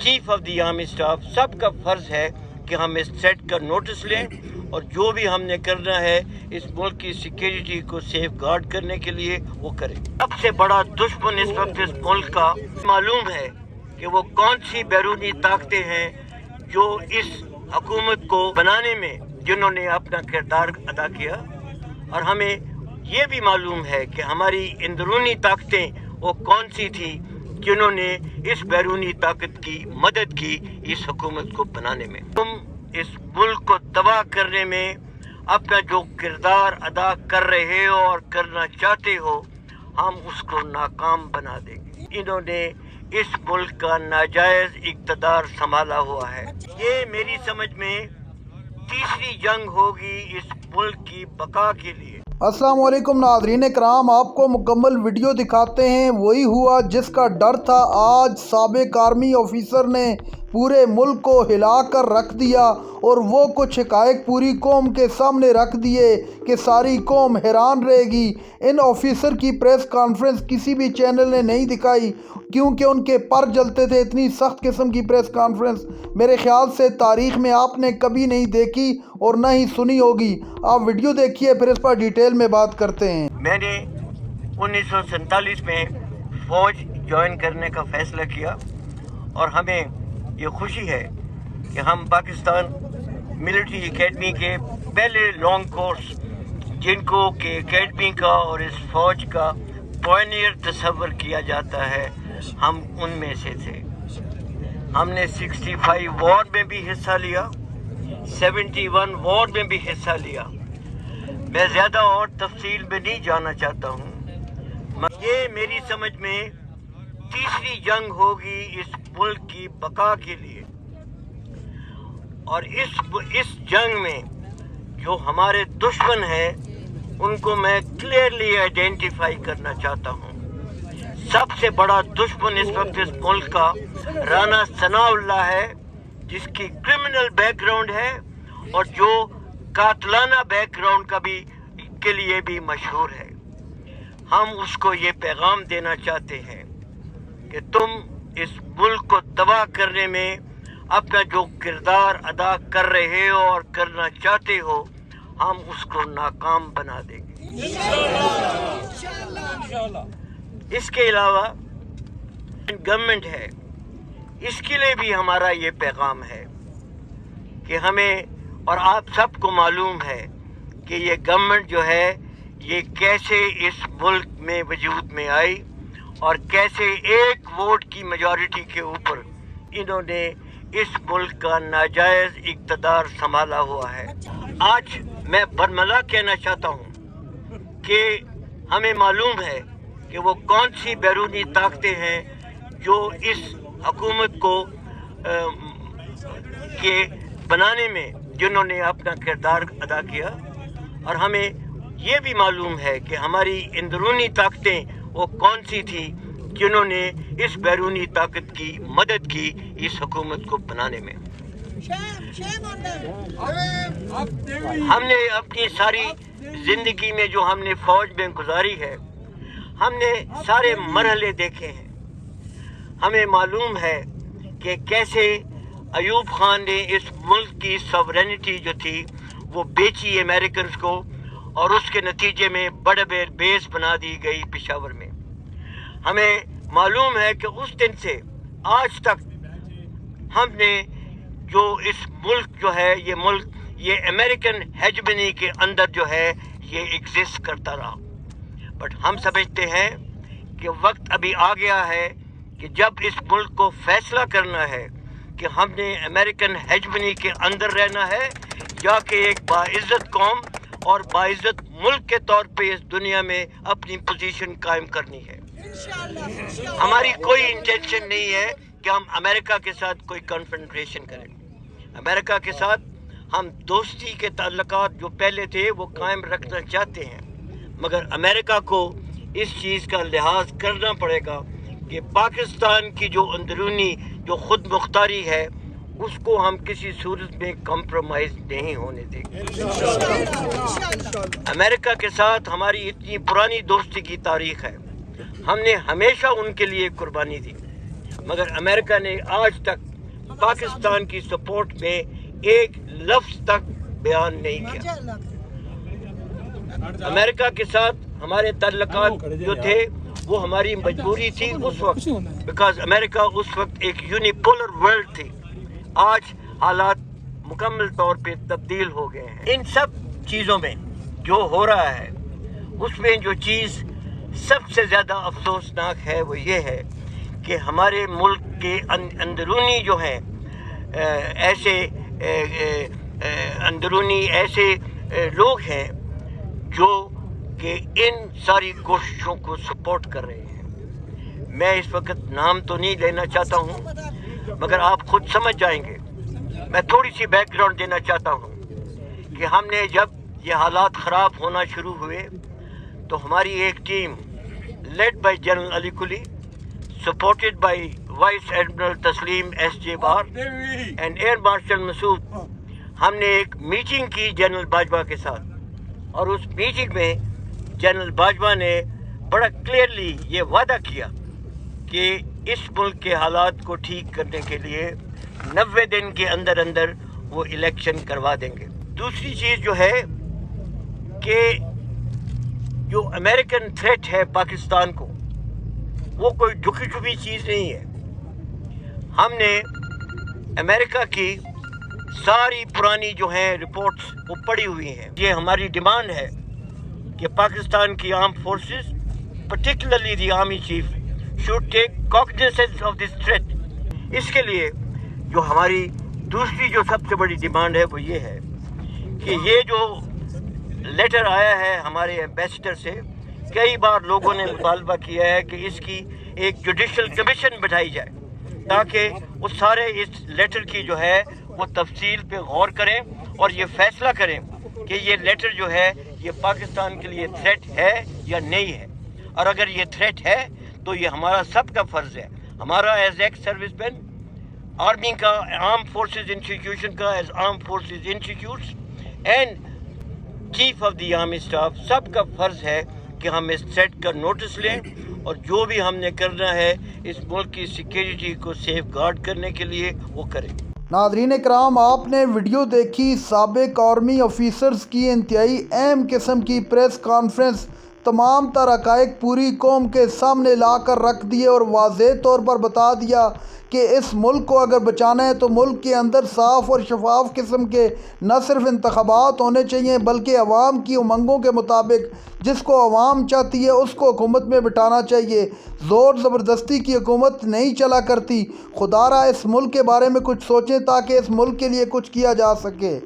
Chief of the army staff सबका फर्ज है कि हम इस थ्रेट का नोटिस लें और जो भी हमने करना है इस मुल्क की सिक्योरिटी को सेफ गार्ड करने के लिए वो करें। सबसे बड़ा दुश्मन इस वक्त इस मुल्क का मालूम है कि वो कौन सी बैरूनी ताकतें हैं जो इस हुकूमत को बनाने में जिन्होंने अपना किरदार अदा किया, और हमें ये भी मालूम है कि हमारी अंदरूनी ताकतें वो कौन सी थी जिन्होंने इस बैरूनी ताकत की मदद की इस हुकूमत को बनाने में। तुम इस मुल्क को तबाह करने में अपना जो किरदार अदा कर रहे हो और करना चाहते हो, हम उसको नाकाम बना देंगे। इन्होंने इस मुल्क का नाजायज इक़्तिदार संभाला हुआ है। ये मेरी समझ में तीसरी जंग होगी इस मुल्क की बका के लिए। अस्सलाम वालेकुम नाज़रीन कराम, आपको मुकम्मल वीडियो दिखाते हैं। वही हुआ जिसका डर था। आज साबिक आर्मी ऑफिसर ने पूरे मुल्क को हिला कर रख दिया और वो कुछ हक़ाइक़ पूरी कौम के सामने रख दिए कि सारी कौम हैरान रहेगी। इन ऑफिसर की प्रेस कॉन्फ्रेंस किसी भी चैनल ने नहीं दिखाई क्योंकि उनके पर जलते थे। इतनी सख्त किस्म की प्रेस कॉन्फ्रेंस मेरे ख्याल से तारीख़ में आपने कभी नहीं देखी और ना ही सुनी होगी। आप वीडियो देखिए, फिर इस पर डिटेल में बात करते हैं। मैंने 1947 में फ़ौज ज्वाइन करने का फ़ैसला किया और हमें ये खुशी है कि हम पाकिस्तान मिलिट्री एकेडमी के पहले लॉन्ग कोर्स जिनको कि एकेडमी का और इस फ़ौज का पायनियर तस्वर किया जाता है, हम उनमें से थे। हमने 65 वॉर में भी हिस्सा लिया, 71 वॉर में भी हिस्सा लिया। मैं ज़्यादा और तफसील में नहीं जाना चाहता हूँ। ये मेरी समझ में तीसरी जंग होगी इस मुल्क की बका के लिए, और इस जंग में जो हमारे दुश्मन हैं उनको मैं क्लियरली आइडेंटिफाई करना चाहता हूँ। सबसे बड़ा दुश्मन इस वक्त इस मुल्क का राना सनाउल्लाह है, जिसकी क्रिमिनल बैकग्राउंड है और जो कातलाना बैकग्राउंड का भी के लिए भी मशहूर है। हम उसको ये पैगाम देना चाहते हैं कि तुम इस मुल्क को तबाह करने में अपना जो किरदार अदा कर रहे हो और करना चाहते हो, हम उसको नाकाम बना देंगे इंशाअल्लाह। इसके अलावा गवर्नमेंट है, इसके लिए भी हमारा ये पैगाम है कि हमें और आप सबको मालूम है कि ये गवर्नमेंट जो है ये कैसे इस मुल्क में वजूद में आई और कैसे एक वोट की मेजॉरिटी के ऊपर इन्होंने इस मुल्क का नाजायज इक़्तिदार संभाला हुआ है। आज मैं बरमला कहना चाहता हूँ कि हमें मालूम है कि वो कौन सी बैरूनी ताकतें हैं जो इस हुकूमत को के बनाने में जिन्होंने अपना किरदार अदा किया, और हमें ये भी मालूम है कि हमारी अंदरूनी ताकतें वो कौन सी थी जिन्होंने इस बैरूनी ताकत की मदद की इस हुकूमत को बनाने में। हमने अपनी सारी जिंदगी में जो हमने फौज में गुजारी है, हमने सारे मरहले देखे हैं। हमें मालूम है कि कैसे अयूब खान ने इस मुल्क की सॉवरेनिटी जो थी वो बेची अमेरिकन को, और उसके नतीजे में बड़े बेस बना दी गई पेशावर में। हमें मालूम है कि उस दिन से आज तक हमने जो इस मुल्क जो है ये मुल्क ये अमेरिकन हेजमनी के अंदर जो है ये एग्जिस्ट करता रहा। बट हम समझते हैं कि वक्त अभी आ गया है कि जब इस मुल्क को फैसला करना है कि हमने अमेरिकन हेजमनी के अंदर रहना है या कि एक बाइज्जत कौम और बाइज्जत मुल्क के तौर पे इस दुनिया में अपनी पोजीशन कायम करनी है। हमारी कोई इंटेंशन नहीं है कि हम अमेरिका के साथ कोई कन्फ्रंटेशन करें। अमेरिका के साथ हम दोस्ती के ताल्लुकात जो पहले थे वो कायम रखना चाहते हैं, मगर अमेरिका को इस चीज़ का लिहाज करना पड़ेगा कि पाकिस्तान की जो अंदरूनी जो खुद मुख्तारी है उसको हम किसी सूरत में कॉम्प्रोमाइज़ नहीं होने देंगे। अमेरिका के साथ हमारी इतनी पुरानी दोस्ती की तारीख है, हमने हमेशा उनके लिए कुर्बानी दी, मगर अमेरिका ने आज तक पाकिस्तान की सपोर्ट में एक लफ्ज तक बयान नहीं किया। अमेरिका के साथ हमारे ताल्लुकात जो थे वो हमारी मजबूरी थी उस वक्त, बिकॉज अमेरिका उस वक्त एक यूनिपोलर वर्ल्ड थी। आज हालात मुकम्मल तौर पे तब्दील हो गए हैं। इन सब चीज़ों में जो हो रहा है उसमें जो चीज़ सबसे ज़्यादा अफसोसनाक है वो ये है कि हमारे मुल्क के अंदरूनी जो हैं ऐसे अंदरूनी ऐसे लोग हैं जो कि इन सारी कोशिशों को सपोर्ट कर रहे हैं। मैं इस वक्त नाम तो नहीं लेना चाहता हूँ, मगर आप खुद समझ जाएंगे। मैं थोड़ी सी बैकग्राउंड देना चाहता हूँ कि हमने जब ये हालात ख़राब होना शुरू हुए तो हमारी एक team led by general Ali Kuli, supported by vice admiral Tasleem SJ बार एंड एयर मार्शल मसूद, हमने एक मीटिंग की जनरल बाजवा के साथ। और उस मीटिंग में जनरल बाजवा ने बड़ा क्लियरली ये वादा किया कि इस मुल्क के हालात को ठीक करने के लिए 90 दिन के अंदर अंदर वो इलेक्शन करवा देंगे। दूसरी चीज़ जो है कि जो अमेरिकन थ्रेट है पाकिस्तान को, वो कोई झुकी छुपी चीज़ नहीं है। हमने अमेरिका की सारी पुरानी जो हैं रिपोर्ट्स वो पड़ी हुई हैं। ये हमारी डिमांड है कि पाकिस्तान की arm forces, particularly the army chief, should take cognizance of this threat। इसके लिए जो हमारी दूसरी जो सबसे बड़ी डिमांड है वो ये है कि ये जो लेटर आया है हमारे एम्बेसडर से, कई बार लोगों ने मुतालबा किया है कि इसकी एक जुडिशल कमीशन बिठाई जाए ताकि वो सारे इस लेटर की जो है वो तफसील पे गौर करें और ये फैसला करें कि ये लेटर जो है ये पाकिस्तान के लिए थ्रेट है या नहीं है। और अगर ये थ्रेट है तो ये हमारा सबका फ़र्ज़ है, हमारा एज एक्स सर्विसमैन, आर्मी का, आर्म फोर्सेस इंस्टीट्यूशन का, as arm forces institutes and chief of the army staff, सबका फ़र्ज़ है कि हम इस थ्रेट का नोटिस लें और जो भी हमने करना है इस मुल्क की सिक्योरिटी को सेफ गार्ड करने के लिए वो करें। नाज़रीन इकराम, आपने वीडियो देखी साबिक आर्मी ऑफिसर्स की इंतहाई अहम किस्म की प्रेस कॉन्फ्रेंस। तमाम तर हक़ाइक़ पूरी कौम के सामने ला कर रख दिए और वाज़ेह तौर पर बता दिया कि इस मुल्क को अगर बचाना है तो मुल्क के अंदर साफ़ और शफाफ किस्म के न सिर्फ इंतख़ाबात होने चाहिए बल्कि अवाम की उमंगों के मुताबिक जिसको अवाम चाहती है उसको हुकूमत में बिठाना चाहिए। ज़ोर ज़बरदस्ती की हुकूमत नहीं चला करती। खुदारा इस मुल्क के बारे में कुछ सोचें ताकि इस मुल्क के लिए कुछ किया जा सके।